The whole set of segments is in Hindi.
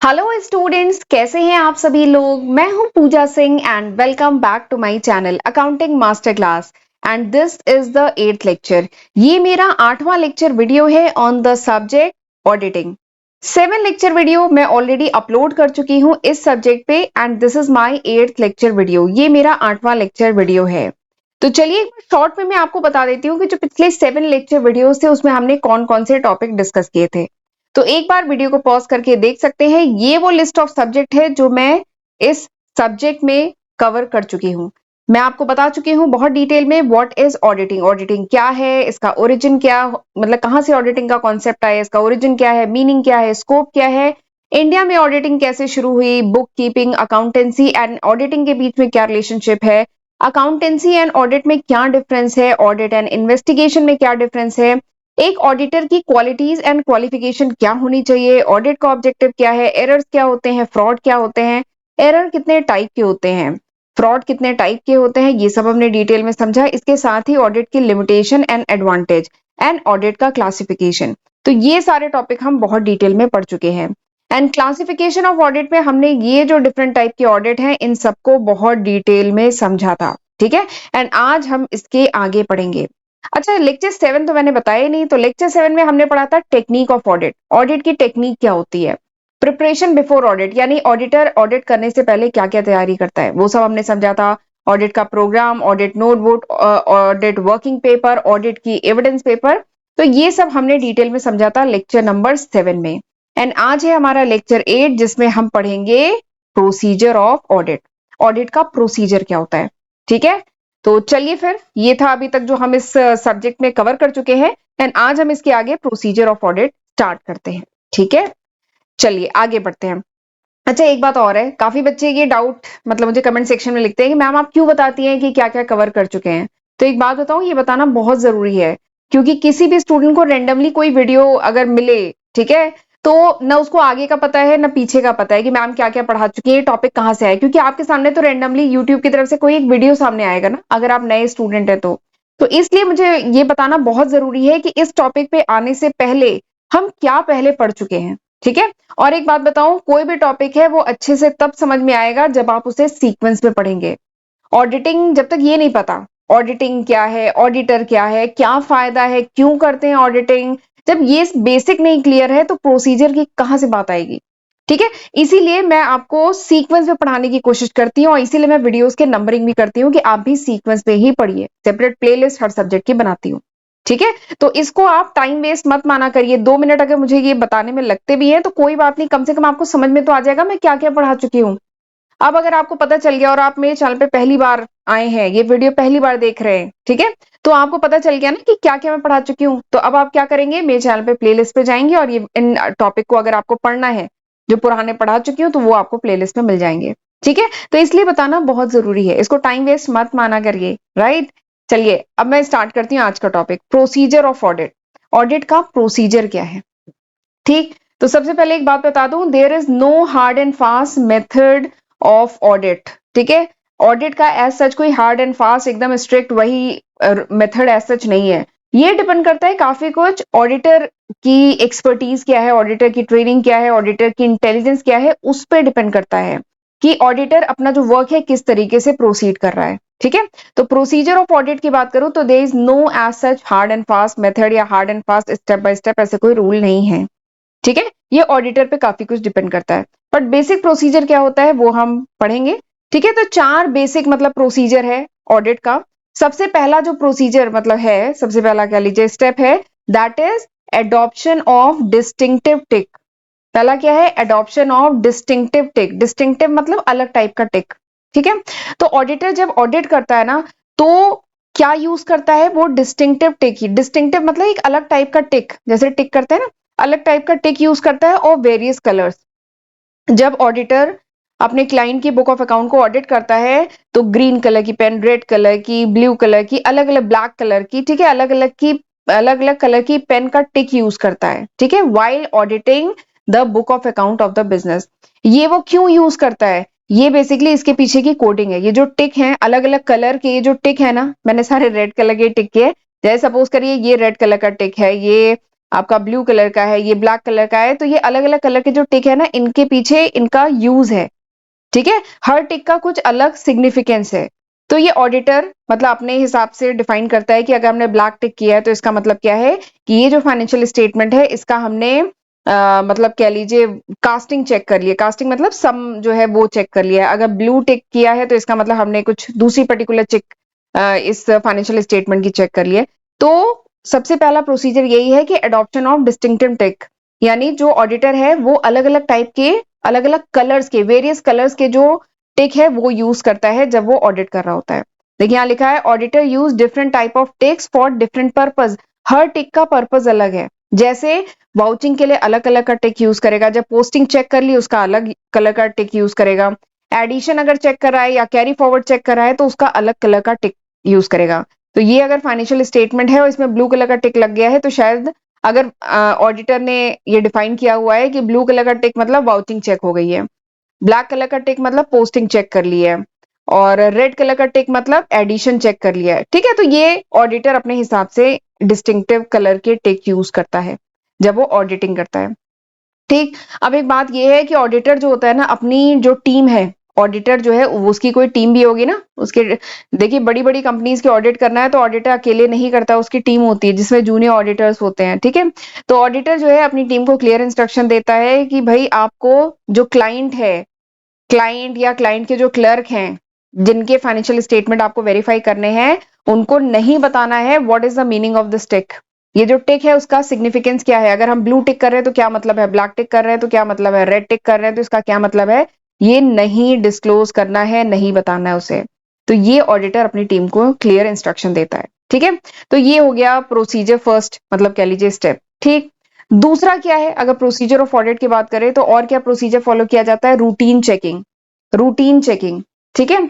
हेलो स्टूडेंट्स, कैसे हैं आप सभी लोग। मैं हूं Pooja Singh and welcome back to my channel accounting master class and this is the 8th lecture. ये मेरा 8वां लेक्चर वीडियो है on the subject auditing. 7 lecture video मैं ऑलरेडी अपलोड कर चुकी हूं इस सब्जेक्ट पे and this is my 8th lecture video. ये मेरा 8वां लेक्चर वीडियो है। तो चलिए शॉर्ट में मैं आपको बता देती हूँ कि जो पिछले 7 लेक्चर वीडियोस थे उसमें हमने कौन कौन से टॉपिक डिस्कस किए थे। तो एक बार वीडियो को पॉज करके देख सकते हैं। ये वो लिस्ट ऑफ सब्जेक्ट है जो मैं इस सब्जेक्ट में कवर कर चुकी हूँ। मैं आपको बता चुकी हूँ बहुत डिटेल में व्हाट इज ऑडिटिंग, ऑडिटिंग क्या है, इसका ओरिजिन क्या, मतलब कहाँ से ऑडिटिंग का कॉन्सेप्ट आया, इसका ओरिजिन क्या है, मीनिंग क्या है, स्कोप क्या है, इंडिया में ऑडिटिंग कैसे शुरू हुई, book keeping, accountancy and auditing के बीच में क्या रिलेशनशिप है, अकाउंटेंसी एंड ऑडिट में क्या डिफरेंस है, ऑडिट एंड इन्वेस्टिगेशन में क्या डिफरेंस है, एक ऑडिटर की क्वालिटीज एंड क्वालिफिकेशन क्या होनी चाहिए, ऑडिट का ऑब्जेक्टिव क्या है, एरर्स क्या होते हैं, फ्रॉड क्या होते हैं, एरर कितने टाइप के होते हैं, फ्रॉड कितने टाइप के होते हैं, ये सब हमने डिटेल में समझा। इसके साथ ही ऑडिट की limitation and advantage and audit का क्लासिफिकेशन, तो ये सारे टॉपिक हम बहुत डिटेल में पढ़ चुके हैं। एंड क्लासिफिकेशन ऑफ ऑडिट में हमने ये जो डिफरेंट टाइप के ऑडिट हैं इन सबको बहुत डिटेल में समझा था, ठीक है। एंड आज हम इसके आगे पढ़ेंगे। अच्छा, लेक्चर 7 तो मैंने बताया ही नहीं। तो लेक्चर 7 में हमने पढ़ा था टेक्निक ऑफ ऑडिट, ऑडिट की टेक्निक क्या होती है, प्रिपरेशन बिफोर ऑडिट, यानी ऑडिटर ऑडिट करने से पहले क्या क्या तैयारी करता है वो सब हमने समझा था। ऑडिट का program, audit notebook, audit working paper, audit की एविडेंस पेपर, तो ये सब हमने डिटेल में समझा था लेक्चर नंबर 7 में। एंड आज है हमारा लेक्चर 8 जिसमें हम पढ़ेंगे प्रोसीजर ऑफ ऑडिट, ऑडिट का प्रोसीजर क्या होता है, ठीक है। तो चलिए फिर, ये था अभी तक जो हम इस सब्जेक्ट में कवर कर चुके हैं एंड आज हम इसके आगे प्रोसीजर ऑफ ऑडिट स्टार्ट करते हैं, ठीक है। चलिए आगे बढ़ते हैं। अच्छा, एक बात और है, काफी बच्चे ये डाउट मतलब मुझे कमेंट सेक्शन में लिखते हैं कि मैम आप क्यों बताती हैं कि क्या क्या कवर कर चुके हैं। तो एक बात बताऊं, ये बताना बहुत जरूरी है, क्योंकि किसी भी स्टूडेंट को रेंडमली कोई वीडियो अगर मिले, ठीक है, तो ना उसको आगे का पता है ना पीछे का पता है कि मैम क्या क्या पढ़ा चुकी है, टॉपिक कहाँ से आए, क्योंकि आपके सामने तो रेंडमली यूट्यूब की तरफ से कोई एक वीडियो सामने आएगा ना, अगर आप नए स्टूडेंट है तो इसलिए मुझे ये बताना बहुत जरूरी है कि इस टॉपिक पे आने से पहले हम क्या पहले पढ़ चुके हैं, ठीक है। और एक बात बताऊं, कोई भी टॉपिक है वो अच्छे से तब समझ में आएगा जब आप उसे सीक्वेंस में पढ़ेंगे। ऑडिटिंग जब तक ये नहीं पता, ऑडिटिंग क्या है, ऑडिटर क्या है, क्या फायदा है, क्यों करते हैं ऑडिटिंग, जब ये बेसिक नहीं क्लियर है तो प्रोसीजर की कहां से बात आएगी, ठीक है। इसीलिए मैं आपको सीक्वेंस में पढ़ाने की कोशिश करती हूँ और इसीलिए मैं वीडियोस के नंबरिंग भी करती हूँ कि आप भी सीक्वेंस में ही पढ़िए, सेपरेट प्लेलिस्ट हर सब्जेक्ट की बनाती हूँ, ठीक है। तो इसको आप टाइम वेस्ट मत माना करिए। 2 मिनट अगर मुझे ये बताने में लगते भी हैं तो कोई बात नहीं, कम से कम आपको समझ में तो आ जाएगा मैं क्या क्या पढ़ा चुकी हूँ। अब अगर आपको पता चल गया और आप मेरे चैनल पे पहली बार आए हैं, ये वीडियो पहली बार देख रहे हैं, ठीक है, तो आपको पता चल गया ना कि क्या क्या मैं पढ़ा चुकी हूँ। तो अब आप क्या करेंगे, मेरे चैनल पे प्लेलिस्ट पे जाएंगे और ये इन टॉपिक को अगर आपको पढ़ना है जो पुराने पढ़ा चुकी हूँ तो वो आपको प्लेलिस्ट में मिल जाएंगे, ठीक है। तो इसलिए बताना बहुत जरूरी है, इसको टाइम वेस्ट मत माना करिए, राइट। चलिए अब मैं स्टार्ट करती हूँ आज का topic, procedure of audit, audit का प्रोसीजर क्या है, ठीक। तो सबसे पहले एक बात बता दूं, there is no hard and fast method of audit, ठीक है। ऑडिट का एज सच कोई हार्ड एंड फास्ट एकदम स्ट्रिक्ट वही मेथड एज सच नहीं है। ये डिपेंड करता है काफी कुछ, ऑडिटर की एक्सपर्टीज क्या है, ऑडिटर की ट्रेनिंग क्या है, ऑडिटर की इंटेलिजेंस क्या है, उस पर डिपेंड करता है कि ऑडिटर अपना जो वर्क है किस तरीके से प्रोसीड कर रहा है, ठीक है। तो प्रोसीजर ऑफ ऑडिट की बात करूं तो there is no as such hard and fast method या hard and fast step by step ऐसे कोई रूल नहीं है, ठीक है। ये ऑडिटर पे काफी कुछ डिपेंड करता है, बट बेसिक प्रोसीजर क्या होता है वो हम पढ़ेंगे, ठीक है। तो 4 बेसिक मतलब प्रोसीजर है ऑडिट का। सबसे पहला जो प्रोसीजर मतलब है, सबसे पहला कह लीजिए स्टेप है, that is adoption of distinctive tick. पहला क्या है, adoption of distinctive tick, distinctive मतलब अलग टाइप का टिक, ठीक है। तो ऑडिटर जब ऑडिट करता है ना तो क्या यूज करता है, वो डिस्टिंक्टिव टिक ही, डिस्टिंक्टिव मतलब एक अलग टाइप का टिक, जैसे टिक करते हैं ना, अलग टाइप का टिक यूज करता है और वेरियस कलर्स। जब ऑडिटर अपने क्लाइंट की बुक ऑफ अकाउंट को ऑडिट करता है तो ग्रीन कलर की पेन, रेड कलर की, ब्लू कलर की, अलग अलग ब्लैक कलर की, ठीक है, अलग अलग कलर की पेन का टिक यूज करता है, ठीक है, while auditing the book of account of the business. ये वो क्यों यूज करता है, ये बेसिकली इसके पीछे की कोडिंग है। ये जो टिक है अलग अलग कलर के, ये जो टिक है ना, मैंने सारे रेड कलर के टिक किए, जैसे सपोज करिए ये रेड कलर का टिक है, ये आपका ब्लू कलर का है, ये ब्लैक कलर का है, तो ये अलग अलग कलर के जो टिक है ना, इनके पीछे इनका यूज है। ठीक है, हर टिक का कुछ अलग सिग्निफिकेंस है। तो ये ऑडिटर मतलब अपने हिसाब से डिफाइन करता है कि अगर हमने ब्लैक टिक किया है तो इसका मतलब क्या है कि ये जो फाइनेंशियल स्टेटमेंट है इसका हमने मतलब कह लीजिए कास्टिंग चेक कर लिया। कास्टिंग मतलब सम जो है वो चेक कर लिया है। अगर ब्लू टिक किया है तो इसका मतलब हमने कुछ दूसरी पर्टिकुलर चेक इस फाइनेंशियल स्टेटमेंट की चेक कर लिया है। तो सबसे पहला प्रोसीजर यही है कि एडॉप्शन ऑफ डिस्टिंक्टिव टिक, यानी जो ऑडिटर है वो अलग अलग टाइप के, अलग अलग कलर्स के, वेरियस कलर्स के जो टिक है वो यूज करता है जब वो ऑडिट कर रहा होता है। देखिए यहाँ लिखा है auditor use different type of ticks for different purpose. हर टिक का पर्पज अलग है। जैसे वाउचिंग के लिए अलग कलर का टिक यूज करेगा, जब पोस्टिंग चेक कर ली उसका अलग कलर का टिक यूज करेगा, एडिशन अगर चेक कर रहा है या कैरी फॉरवर्ड चेक कर रहा है तो उसका अलग कलर का टिक यूज करेगा। तो ये अगर फाइनेंशियल स्टेटमेंट है और इसमें ब्लू कलर का टिक लग गया है तो शायद अगर ऑडिटर ने ये डिफाइन किया हुआ है कि ब्लू कलर का टिक मतलब वाउचिंग चेक हो गई है, ब्लैक कलर का टिक मतलब पोस्टिंग चेक कर लिया है, और रेड कलर का टिक मतलब एडिशन चेक कर लिया है। ठीक है, तो ये ऑडिटर अपने हिसाब से डिस्टिंक्टिव कलर के टिक यूज करता है जब वो ऑडिटिंग करता है। ठीक, अब एक बात ये है कि ऑडिटर जो होता है ना, अपनी जो टीम है, ऑडिटर जो है उसकी कोई टीम भी होगी ना उसके। देखिए बड़ी बड़ी कंपनीज के ऑडिट करना है तो ऑडिटर अकेले नहीं करता, उसकी टीम होती है जिसमें जूनियर ऑडिटर्स होते हैं। ठीक है, तो ऑडिटर जो है अपनी टीम को क्लियर इंस्ट्रक्शन देता है कि भाई आपको जो क्लाइंट है, क्लाइंट या क्लाइंट के जो क्लर्क हैं जिनके फाइनेंशियल स्टेटमेंट आपको वेरीफाई करने हैं, उनको नहीं बताना है what is the meaning of this tick. ये जो टिक है उसका सिग्निफिकेंस क्या है, अगर हम ब्लू टिक कर रहे हैं तो क्या मतलब है, ब्लैक टिक कर रहे हैं तो क्या मतलब है, रेड टिक कर रहे हैं तो इसका क्या मतलब है, ये नहीं डिस्क्लोज करना है, नहीं बताना है उसे। तो ये ऑडिटर अपनी टीम को क्लियर इंस्ट्रक्शन देता है। ठीक है, तो ये हो गया प्रोसीजर फर्स्ट, मतलब कह लीजिए स्टेप। ठीक, दूसरा क्या है, अगर प्रोसीजर ऑफ ऑडिट की बात करें तो और क्या प्रोसीजर फॉलो किया जाता है, रूटीन चेकिंग। रूटीन चेकिंग, ठीक है।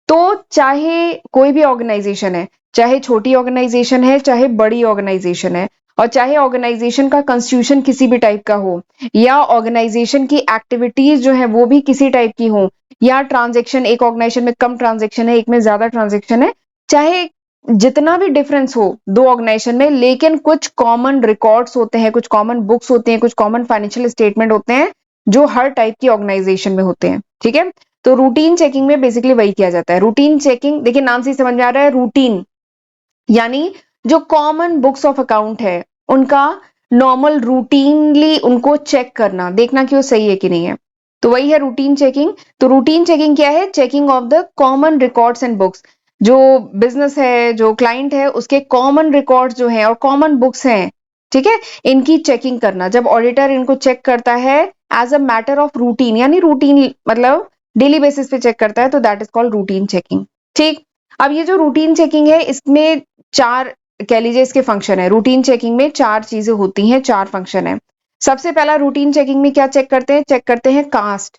तो चाहे कोई भी ऑर्गेनाइजेशन है, चाहे छोटी ऑर्गेनाइजेशन है चाहे बड़ी ऑर्गेनाइजेशन है, और चाहे ऑर्गेनाइजेशन का कॉन्स्टिट्यूशन किसी भी टाइप का हो, या ऑर्गेनाइजेशन की एक्टिविटीज जो है वो भी किसी टाइप की हो, या ट्रांजेक्शन एक ऑर्गेनाइजेशन में कम ट्रांजेक्शन है एक में ज्यादा ट्रांजेक्शन है, चाहे जितना भी डिफरेंस हो दो ऑर्गेनाइजेशन में, लेकिन कुछ कॉमन रिकॉर्ड्स होते हैं, कुछ कॉमन बुक्स होते हैं, कुछ कॉमन फाइनेंशियल स्टेटमेंट होते हैं जो हर टाइप की ऑर्गेनाइजेशन में होते हैं। ठीक है, तो रूटीन चेकिंग में बेसिकली वही किया जाता है। रूटीन चेकिंग देखिए नाम से ही समझ में आ रहा है, रूटीन यानी जो कॉमन बुक्स ऑफ अकाउंट है उनका नॉर्मल रूटीनली उनको चेक करना, देखना कि वो सही है कि नहीं है, तो वही है रूटीन चेकिंग। तो रूटीन चेकिंग क्या है, checking of the common records and books. जो बिजनेस है, जो क्लाइंट है, उसके कॉमन रिकॉर्ड्स जो हैं और कॉमन बुक्स हैं, ठीक है, इनकी चेकिंग करना। जब ऑडिटर इनको चेक करता है as a matter of routine, यानी रूटीन मतलब डेली बेसिस पे चेक करता है, तो that is called routine checking. ठीक, अब ये जो रूटीन चेकिंग है इसमें चार कह लीजिए इसके फंक्शन है। रूटीन चेकिंग में चार चीजें होती हैं, चार फंक्शन है। सबसे पहला रूटीन चेकिंग में क्या चेक करते हैं, चेक करते हैं कास्ट।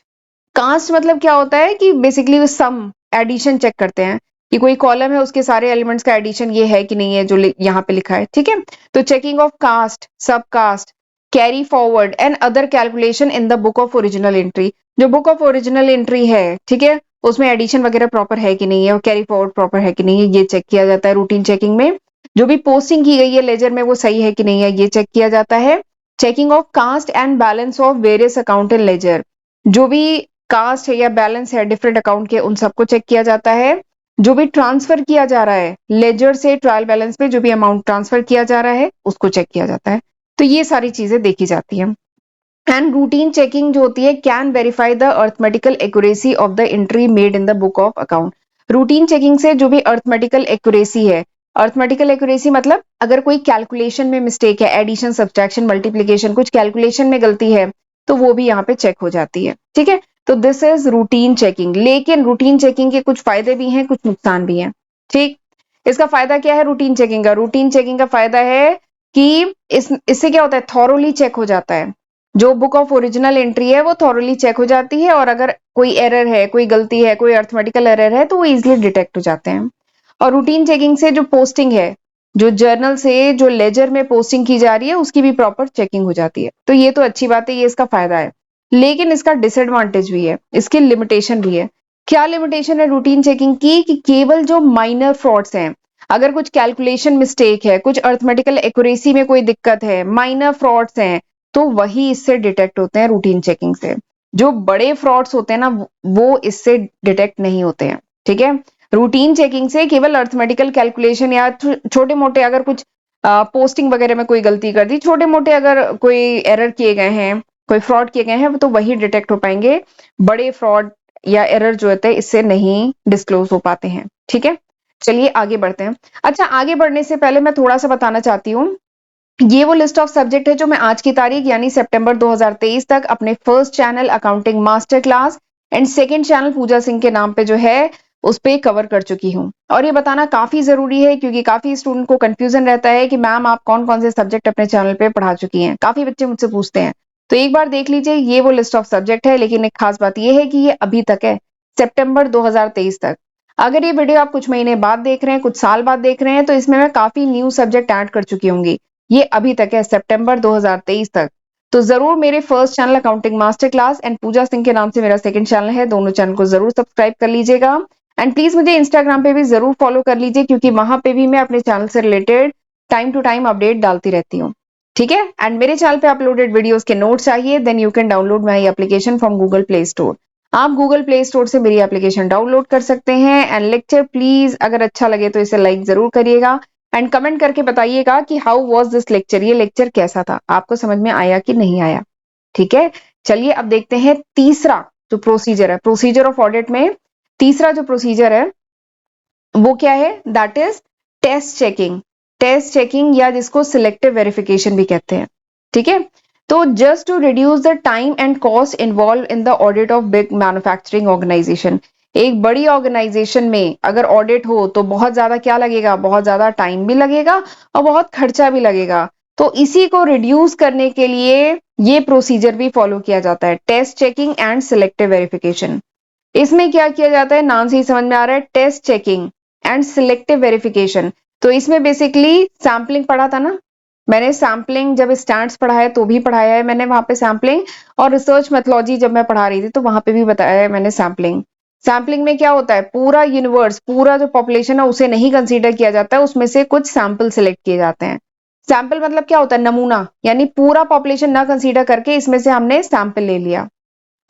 कास्ट मतलब क्या होता है कि बेसिकली सम एडिशन चेक करते हैं कि कोई कॉलम है उसके सारे एलिमेंट्स का एडिशन ये है कि नहीं है जो यहाँ पे लिखा है। ठीक है, तो checking of cast, sub cast, carry forward and other calculation in the book of original entry. जो बुक ऑफ ओरिजिनल एंट्री है, ठीक है, उसमें एडिशन वगैरह प्रॉपर है कि नहीं है और कैरी फॉरवर्ड प्रॉपर है कि नहीं है, ये चेक किया जाता है रूटीन चेकिंग में। जो भी पोस्टिंग की गई है लेजर में वो सही है कि नहीं है, ये चेक किया जाता है। Checking of cast and balance of various account in ledger. जो भी कास्ट है या बैलेंस है डिफरेंट अकाउंट के, उन सबको चेक किया जाता है। जो भी ट्रांसफर किया जा रहा है लेजर से ट्रायल बैलेंस पे, जो भी अमाउंट ट्रांसफर किया जा रहा है उसको चेक किया जाता है। तो ये सारी चीजें देखी जाती हैं। एंड रूटीन चेकिंग जो होती है can verify the arithmetical accuracy of the entry made in the book of account. Routine checking से जो भी अर्थमेटिकल एक्यूरेसी है, अर्थमेटिकल एक्यूरेसी मतलब अगर कोई कैलकुलेशन में मिस्टेक है, एडिशन सब्सट्रैक्शन मल्टीप्लीकेशन, कुछ कैलकुलेशन में गलती है, तो वो भी यहाँ पे चेक हो जाती है। ठीक है, तो दिस इज रूटीन चेकिंग। लेकिन रूटीन चेकिंग के कुछ फायदे भी हैं, कुछ नुकसान भी हैं। ठीक, इसका फायदा क्या है रूटीन चेकिंग का, रूटीन चेकिंग का फायदा है कि इससे क्या होता है, थॉरोली चेक हो जाता है। जो बुक ऑफ ओरिजिनल एंट्री है वो थॉरोली चेक हो जाती है, और अगर कोई एरर है, कोई गलती है, कोई अर्थमेटिकल एरर है तो वो इजिली डिटेक्ट हो जाते हैं। और रूटीन चेकिंग से जो पोस्टिंग है, जो जर्नल से जो लेजर में पोस्टिंग की जा रही है उसकी भी प्रॉपर चेकिंग हो जाती है। तो ये तो अच्छी बात है, ये इसका फायदा है। लेकिन इसका डिसएडवांटेज भी है, इसकी लिमिटेशन भी है। क्या लिमिटेशन है रूटीन चेकिंग की, कि केवल जो माइनर फ्रॉड्स हैं, अगर कुछ कैलकुलेशन मिस्टेक है, कुछ अर्थमेटिकल एक्यूरेसी में कोई दिक्कत है, माइनर फ्रॉड्स हैं, तो वही इससे डिटेक्ट होते हैं रूटीन चेकिंग से। जो बड़े फ्रॉड्स होते हैं ना, वो इससे डिटेक्ट नहीं होते हैं। ठीक है, रूटीन चेकिंग से केवल अर्थमेटिकल कैलकुलेशन या छोटे मोटे अगर कुछ पोस्टिंग वगैरह में कोई गलती कर दी, छोटे मोटे अगर कोई एरर किए गए हैं, कोई फ्रॉड किए गए हैं, तो वही डिटेक्ट हो पाएंगे। बड़े फ्रॉड या एरर जो होते हैं इससे नहीं डिस्क्लोज हो पाते हैं। ठीक है, चलिए आगे बढ़ते हैं। अच्छा, आगे बढ़ने से पहले मैं थोड़ा सा बताना चाहती हूँ, ये वो लिस्ट ऑफ सब्जेक्ट है जो मैं आज की तारीख यानी सितंबर 2023 तक अपने first channel accounting master class and second channel Pooja Singh के नाम पे जो है उस पे कवर कर चुकी हूँ। और ये बताना काफी जरूरी है क्योंकि काफी स्टूडेंट को कंफ्यूजन रहता है कि मैम आप कौन कौन से सब्जेक्ट अपने चैनल पे पढ़ा चुकी हैं। काफी बच्चे मुझसे पूछते हैं, तो एक बार देख लीजिए, ये वो लिस्ट ऑफ सब्जेक्ट है, लेकिन एक खास बात यह है कि ये अभी तक है, सितंबर 2023 तक। अगर ये वीडियो आप कुछ महीने बाद देख रहे हैं, कुछ साल बाद देख रहे हैं, तो इसमें मैं काफी न्यू सब्जेक्ट ऐड कर चुकी होंगी। ये अभी तक है, सितंबर 2023 तक। तो जरूर मेरे first channel accounting master class and Pooja Singh के नाम से मेरा सेकंड चैनल है, दोनों चैनल को जरूर सब्सक्राइब कर लीजिएगा। एंड प्लीज मुझे इंस्टाग्राम पे भी जरूर फॉलो कर लीजिए क्योंकि वहां पे भी मैं अपने चैनल से related time to time update डालती रहती हूँ। ठीक है, एंड मेरे चैनल पे अपलोडेड वीडियोस के नोट चाहिए, then you can download my application from Google Play Store. आप गूगल प्ले स्टोर से मेरी एप्लीकेशन डाउनलोड कर सकते हैं। एंड लेक्चर प्लीज अगर अच्छा लगे तो इसे लाइक जरूर करिएगा एंड कमेंट करके बताइएगा कि हाउ वाज दिस लेक्चर, ये लेक्चर कैसा था, आपको समझ में आया कि नहीं आया। ठीक है, चलिए अब देखते हैं तीसरा जो प्रोसीजर है, प्रोसीजर ऑफ ऑडिट में तीसरा जो प्रोसीजर है वो क्या है, that is test checking. Test checking या जिसको सिलेक्टिव वेरिफिकेशन भी कहते हैं। ठीक है, तो just to reduce the time and cost involve in the audit of big manufacturing organisation. एक बड़ी ऑर्गेनाइजेशन में अगर ऑडिट हो तो बहुत ज्यादा क्या लगेगा, बहुत ज्यादा टाइम भी लगेगा और बहुत खर्चा भी लगेगा। तो इसी को रिड्यूस करने के लिए ये प्रोसीजर भी फॉलो किया जाता है, test checking and selective verification. इसमें क्या किया जाता है, नाम से ही समझ में आ रहा है, test checking and selective verification. तो इसमें बेसिकली सैम्पलिंग पढ़ा था ना, मैंने सैम्पलिंग जब स्टैंड्स पढ़ाया तो भी पढ़ाया है मैंने वहां पे सैम्पलिंग, और रिसर्च मेथोलॉजी जब मैं पढ़ा रही थी तो वहां पे भी बताया है मैंने सैम्पलिंग। सैम्पलिंग में क्या होता है, पूरा यूनिवर्स, पूरा जो पॉपुलेशन है उसे नहीं कंसीडर किया जाता है, उसमें से कुछ सैंपल सिलेक्ट किए जाते हैं। सैंपल मतलब क्या होता है, नमूना, यानी पूरा पॉपुलेशन ना कंसीडर करके इसमें से हमने सैंपल ले लिया।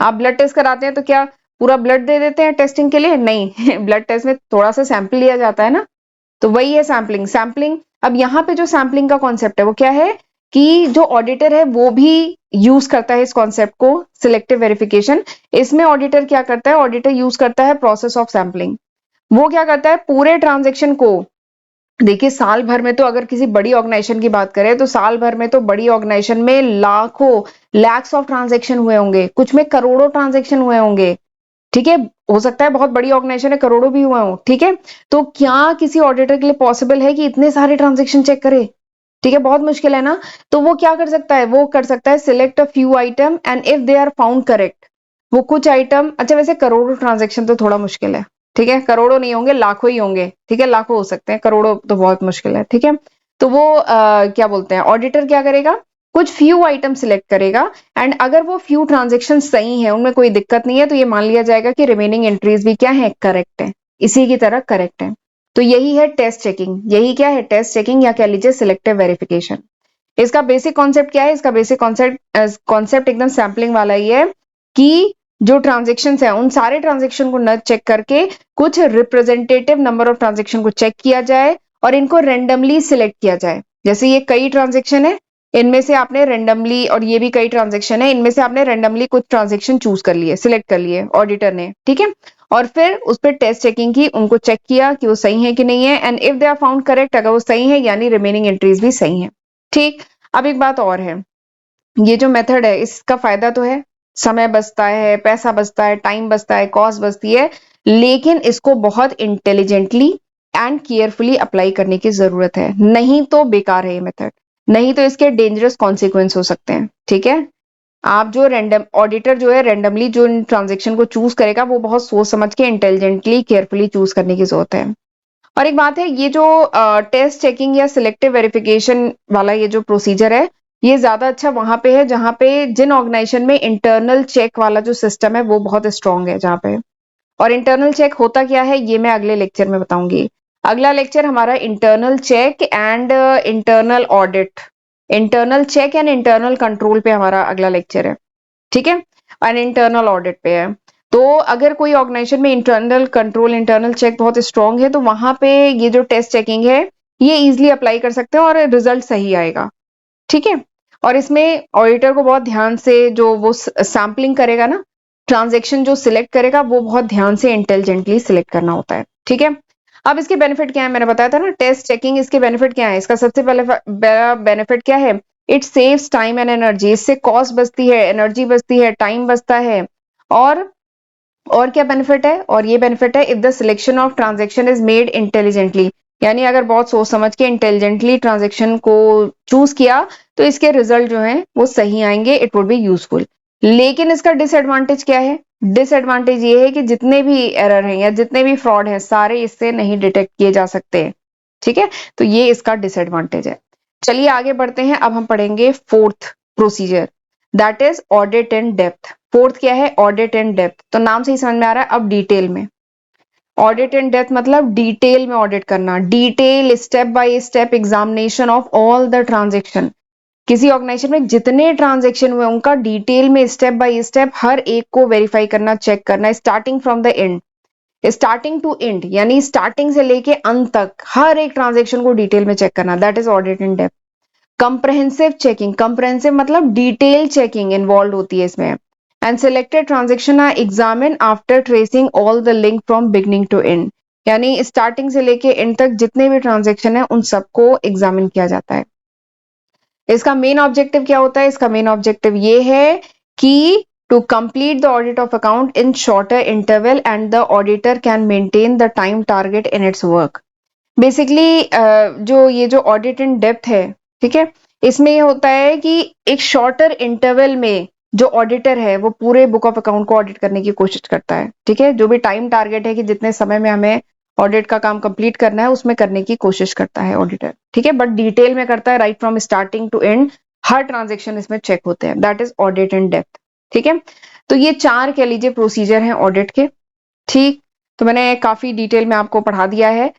आप ब्लड टेस्ट कराते हैं तो क्या पूरा ब्लड दे देते हैं टेस्टिंग के लिए, नहीं ब्लड टेस्ट में थोड़ा सा सैंपल लिया जाता है ना, तो वही है सैम्पलिंग। सैम्पलिंग, अब यहाँ पे जो सैम्पलिंग का कॉन्सेप्ट है वो क्या है कि जो ऑडिटर है वो भी यूज करता है इस कॉन्सेप्ट को, सिलेक्टिव वेरिफिकेशन। इसमें ऑडिटर क्या करता है, ऑडिटर यूज करता है प्रोसेस ऑफ सैम्पलिंग। वो क्या करता है, पूरे ट्रांजेक्शन को, देखिए साल भर में तो अगर किसी बड़ी ऑर्गेनाइजेशन की बात करें तो साल भर में तो बड़ी ऑर्गेनाइजेशन में लाखों, लैक्स ऑफ ट्रांजेक्शन हुए होंगे, कुछ में करोड़ों ट्रांजेक्शन हुए होंगे। ठीक है, हो सकता है बहुत बड़ी ऑर्गेनाइजेशन है करोड़ों भी हुए हो। ठीक है, तो क्या किसी ऑडिटर के लिए पॉसिबल है कि इतने सारे ट्रांजेक्शन चेक करे? ठीक है, बहुत मुश्किल है ना। तो वो क्या कर सकता है, वो कर सकता है select a few item and if they are found correct, वो कुछ आइटम, अच्छा वैसे करोड़ों ट्रांजेक्शन तो थोड़ा मुश्किल है। ठीक है, करोड़ों नहीं होंगे, लाखों ही होंगे। ठीक है, लाखों हो सकते हैं, करोड़ों तो बहुत मुश्किल है। ठीक है, तो वो क्या बोलते हैं, ऑडिटर क्या करेगा, कुछ फ्यू आइटम सिलेक्ट करेगा एंड अगर वो फ्यू ट्रांजेक्शन सही है, उनमें कोई दिक्कत नहीं है, तो ये मान लिया जाएगा कि रिमेनिंग एंट्रीज भी क्या है, करेक्ट है, इसी की तरह करेक्ट है। तो यही है टेस्ट चेकिंग, यही क्या है, टेस्ट चेकिंग या कह लीजिए सिलेक्टिव वेरिफिकेशन। इसका बेसिक कॉन्सेप्ट क्या है, इसका बेसिक कॉन्सेप्ट कॉन्सेप्ट एकदम सैम्पलिंग वाला ही है कि जो ट्रांजेक्शन है उन सारे ट्रांजेक्शन को न चेक करके कुछ रिप्रेजेंटेटिव नंबर ऑफ ट्रांजेक्शन को चेक किया जाए और इनको रेंडमली सिलेक्ट किया जाए। जैसे ये कई ट्रांजेक्शन है, इनमें से आपने रेंडमली, और ये भी कई ट्रांजेक्शन है, इनमें से आपने रेंडमली कुछ ट्रांजेक्शन चूज कर लिए, सिलेक्ट कर लिए ऑडिटर ने। ठीक है, और फिर उस पर टेस्ट चेकिंग की, उनको चेक किया कि वो सही है कि नहीं है, and if they are found correct, अगर वो सही है यानी रिमेनिंग एंट्रीज भी सही है। ठीक, अब एक बात और है, ये जो मेथड है इसका फायदा तो है, समय बचता है, पैसा बचता है, टाइम बचता है, कॉस्ट बचती है, लेकिन इसको बहुत इंटेलिजेंटली एंड केयरफुली अप्लाई करने की जरूरत है, नहीं तो बेकार है ये मेथड, नहीं तो इसके डेंजरस कॉन्सिक्वेंस हो सकते हैं। ठीक है, आप जो रैंडम ऑडिटर जो है रैंडमली जो ट्रांजेक्शन को चूज करेगा वो बहुत सोच समझ के इंटेलिजेंटली केयरफुली चूज करने की जरूरत है। और एक बात है, ये जो टेस्ट चेकिंग या सिलेक्टिव वेरिफिकेशन वाला ये जो प्रोसीजर है, ये ज्यादा अच्छा वहां पे है जहां पे जिन ऑर्गेनाइजेशन में इंटरनल चेक वाला जो सिस्टम है वो बहुत स्ट्रांग है जहां पे। और इंटरनल चेक होता क्या है ये मैं अगले लेक्चर में बताऊंगी। अगला लेक्चर हमारा internal check and internal audit, internal check and internal control पे हमारा अगला लेक्चर है, ठीक है, एंड इंटरनल ऑडिट पे है। तो अगर कोई ऑर्गेनाइजेशन में इंटरनल कंट्रोल इंटरनल चेक बहुत स्ट्रांग है तो वहां पे ये जो टेस्ट चेकिंग है ये इजिली अप्लाई कर सकते हैं और रिजल्ट सही आएगा, ठीक है। और इसमें ऑडिटर को बहुत ध्यान से जो वो सैम्पलिंग करेगा ना, ट्रांजेक्शन जो सिलेक्ट करेगा वो बहुत ध्यान से इंटेलिजेंटली सिलेक्ट करना होता है, ठीक है। अब इसके बेनिफिट क्या है, मैंने बताया था ना टेस्ट चेकिंग, इसके बेनिफिट क्या है, इसका सबसे पहले बड़ा बेनिफिट क्या है, it saves time and energy, इससे कॉस्ट बचती है, एनर्जी बचती है, टाइम बचता है। और और क्या बेनिफिट है, और ये बेनिफिट है, if the selection of transaction is made intelligently, यानी अगर बहुत सोच समझ के इंटेलिजेंटली ट्रांजेक्शन को चूज किया तो इसके रिजल्ट जो हैं वो सही आएंगे, इट वुड बी यूजफुल। लेकिन इसका डिसएडवांटेज क्या है, डिसएडवांटेज ये है कि जितने भी एरर हैं या जितने भी फ्रॉड हैं सारे इससे नहीं डिटेक्ट किए जा सकते, ठीक है। तो ये इसका डिसएडवांटेज है। चलिए आगे बढ़ते हैं, अब हम पढ़ेंगे fourth procedure, that is audit in depth. Fourth क्या है, ऑडिट इन डेप्थ, तो नाम से ही समझ में आ रहा है, अब डिटेल में। ऑडिट इन डेप्थ मतलब डिटेल में ऑडिट करना, detail step by step examination of all the transaction. किसी ऑर्गेनाइजेशन में जितने ट्रांजेक्शन हुए उनका डिटेल में स्टेप बाय स्टेप हर एक को वेरीफाई करना, चेक करना, starting from the end, starting to end, यानी स्टार्टिंग से लेके अंत तक हर एक ट्रांजेक्शन को डिटेल में चेक करना, that is audit in depth. Comprehensive checking, comprehensive मतलब डिटेल चेकिंग इन्वॉल्व होती है इसमें। And selected transaction are examine after tracing all the link from beginning to end, यानी स्टार्टिंग से लेके एंड तक जितने भी ट्रांजेक्शन है उन सबको एग्जामिन किया जाता है। इसका मेन ऑब्जेक्टिव क्या होता है, इसका मेन ऑब्जेक्टिव ये है कि to complete the audit of account in shorter interval and the auditor can maintain the time target in its work. Basically जो ये जो ऑडिट इन डेप्थ है, ठीक है, इसमें ये होता है कि एक शॉर्टर इंटरवल में जो ऑडिटर है वो पूरे बुक ऑफ अकाउंट को ऑडिट करने की कोशिश करता है, ठीक है। जो भी टाइम टारगेट है कि जितने समय में हमें ऑडिट का काम कंप्लीट करना है उसमें करने की कोशिश करता है ऑडिटर, ठीक है, बट डिटेल में करता है, right from starting to end हर ट्रांजेक्शन इसमें चेक होते हैं, that is audit in depth, ठीक है। तो ये चार कह लीजिए प्रोसीजर हैं ऑडिट के, ठीक। तो मैंने काफी डिटेल में आपको पढ़ा दिया है।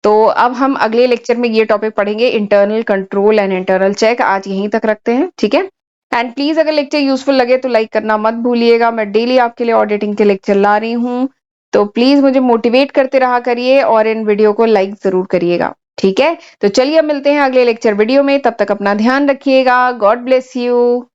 तो अब हम अगले लेक्चर में ये टॉपिक पढ़ेंगे, internal control and internal check. आज यहीं तक रखते हैं, ठीक है। एंड प्लीज अगर लेक्चर यूजफुल लगे तो लाइक करना मत भूलिएगा, मैं डेली आपके लिए ऑडिटिंग के लेक्चर ला रही हूँ, तो प्लीज मुझे मोटिवेट करते रहा करिए और इन वीडियो को लाइक जरूर करिएगा, ठीक है। तो चलिए अब मिलते हैं अगले लेक्चर वीडियो में, तब तक अपना ध्यान रखिएगा, गॉड ब्लेस यू।